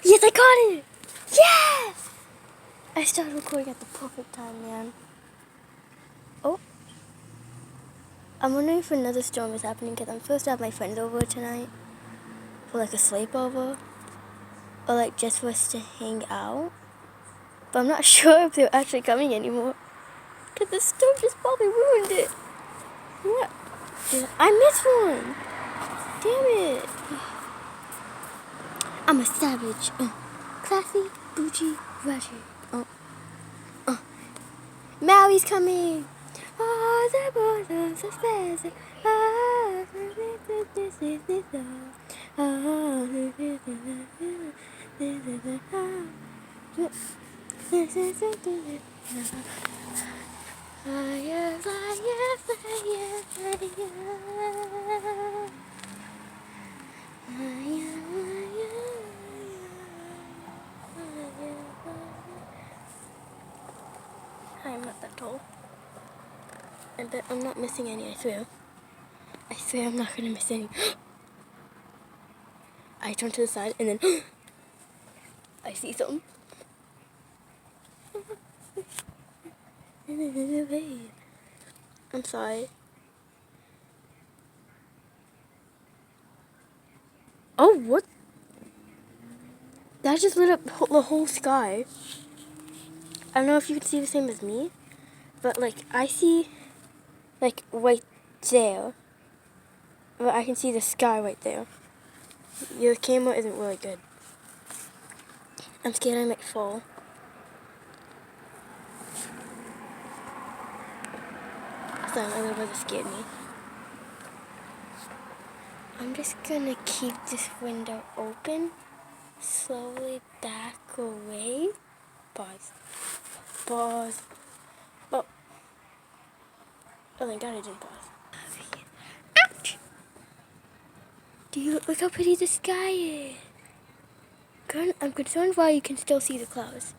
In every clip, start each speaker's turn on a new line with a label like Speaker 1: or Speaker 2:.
Speaker 1: Yes, I got it! Yes! I started recording at the perfect time, man. Oh. I'm wondering if another storm is happening because I'm supposed to have my friends over tonight for like a sleepover or like just for us to hang out. But I'm not sure if they're actually coming anymore because the storm just probably ruined it. What? I missed one. Damn it. I'm a savage. Classy, bougie, ratchet. Maui's coming. Oh, the boys are so fast. Oh, this is this love. Oh, this is fire, fire, fire, I'm not that tall. I bet I'm not missing any, I swear. I swear I'm not gonna miss any. I turn to the side and then I see something. I'm sorry. Oh, what? That just lit up the whole sky. I don't know if you can see the same as me, but like I see like right there. But I can see the sky right there. Your camera isn't really good. I'm scared I might fall. Sorry, my little brother scared me. I'm just gonna keep this window open. Slowly back away. Pause. Pause. Oh. Oh, thank God I didn't pause. Ouch! Do you look how pretty the sky is? I'm concerned why you can still see the clouds.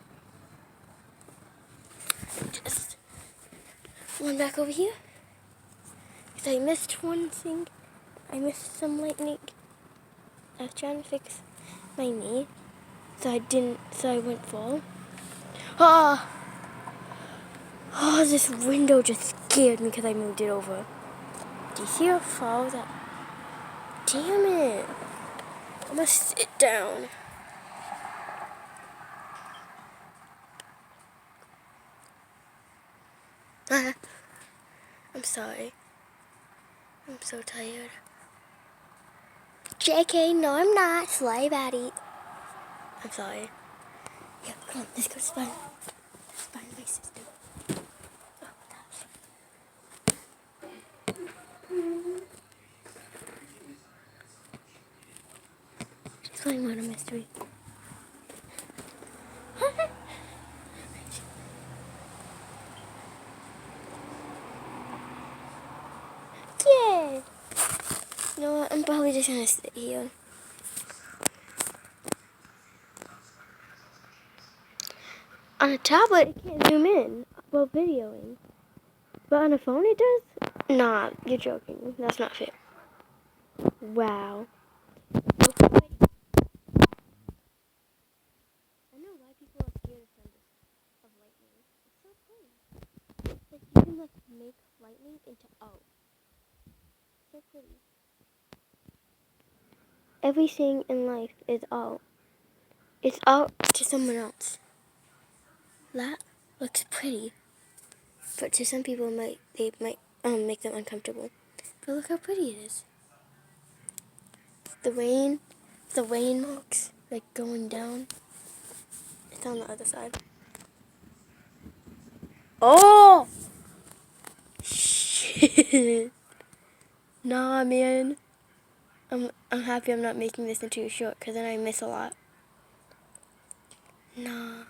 Speaker 1: Just one back over here. Because I missed one thing. I missed some lightning. I was trying to fix my knee. So I wouldn't fall. Ah! Oh, this window just scared me because I moved it over. Do you see how far that? Damn it. I'm gonna sit down. I'm sorry. I'm so tired. JK, no I'm not. Slay Batty. I'm sorry. Yeah, come on, let's go find my sister. Oh, she's playing Murder Mystery. Yeah. You know what? I'm probably just gonna sit here. On a tablet, it can't zoom in while videoing. But on a phone, it does? Nah, you're joking. That's not fair. Wow. I know why people are scared of lightning. It's so pretty. Like, you can, like, make lightning into art. So pretty. Everything in life is art. It's art to someone else. That looks pretty. But to some people, they might make them uncomfortable. But look how pretty it is. The rain marks, like, going down. It's on the other side. Oh! Shit. Nah, man. I'm happy I'm not making this into a short, because then I miss a lot. Nah.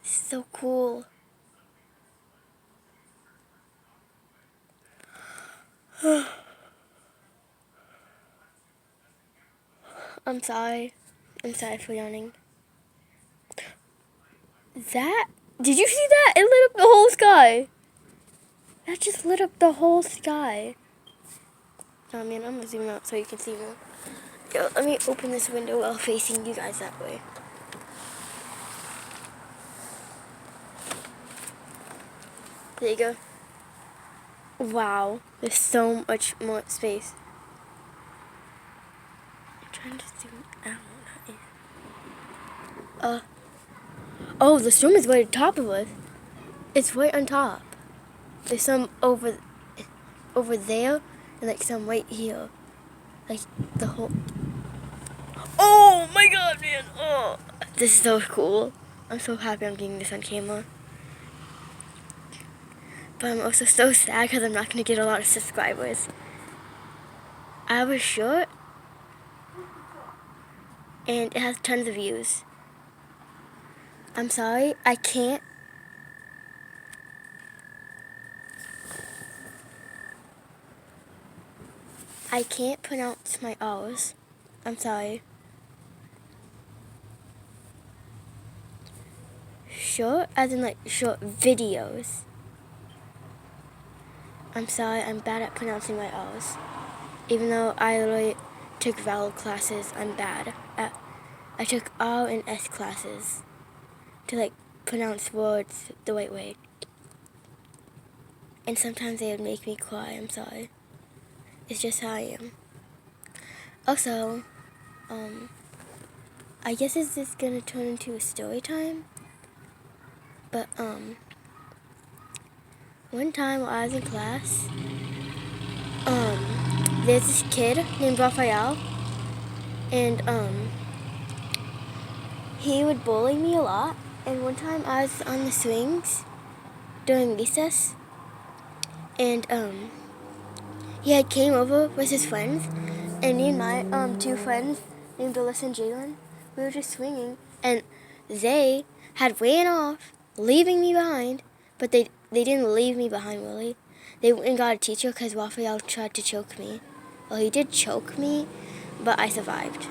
Speaker 1: This is so cool. I'm sorry. I'm sorry for yawning. Did you see that? It lit up the whole sky. That just lit up the whole sky. Oh man, I'm gonna zoom out so you can see more. Yo, let me open this window while facing you guys that way. There you go. Wow, there's so much more space. I'm trying to zoom out. Oh, the storm is right on top of us. It's right on top. There's some over there, and like some right here. Like the whole. Oh my god, man! Oh, this is so cool. I'm so happy I'm getting this on camera. But I'm also so sad because I'm not going to get a lot of subscribers. I have a shirt, and it has tons of views. I'm sorry, I can't. I can't pronounce my R's. I'm sorry. Short, as in like short videos. I'm sorry, I'm bad at pronouncing my R's. Even though I literally took vowel classes, I'm bad at. I took R and S classes to like pronounce words the right way. And sometimes they would make me cry, I'm sorry. It's just how I am. Also, I guess this is gonna turn into a story time. But, one time while I was in class, there's this kid named Raphael, and, he would bully me a lot. And one time I was on the swings during recess, and, he had came over with his friends, and me and my, two friends named Alyssa and Jalen, we were just swinging, and they had ran off, leaving me behind, but they didn't leave me behind, really. They went and got a teacher because Raphael tried to choke me. Well, he did choke me, but I survived.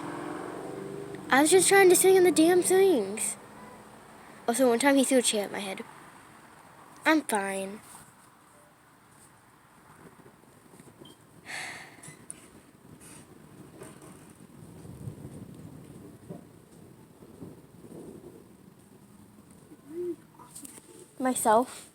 Speaker 1: I was just trying to swing on the damn swings. Also, one time he threw a chair at my head. I'm fine. Myself.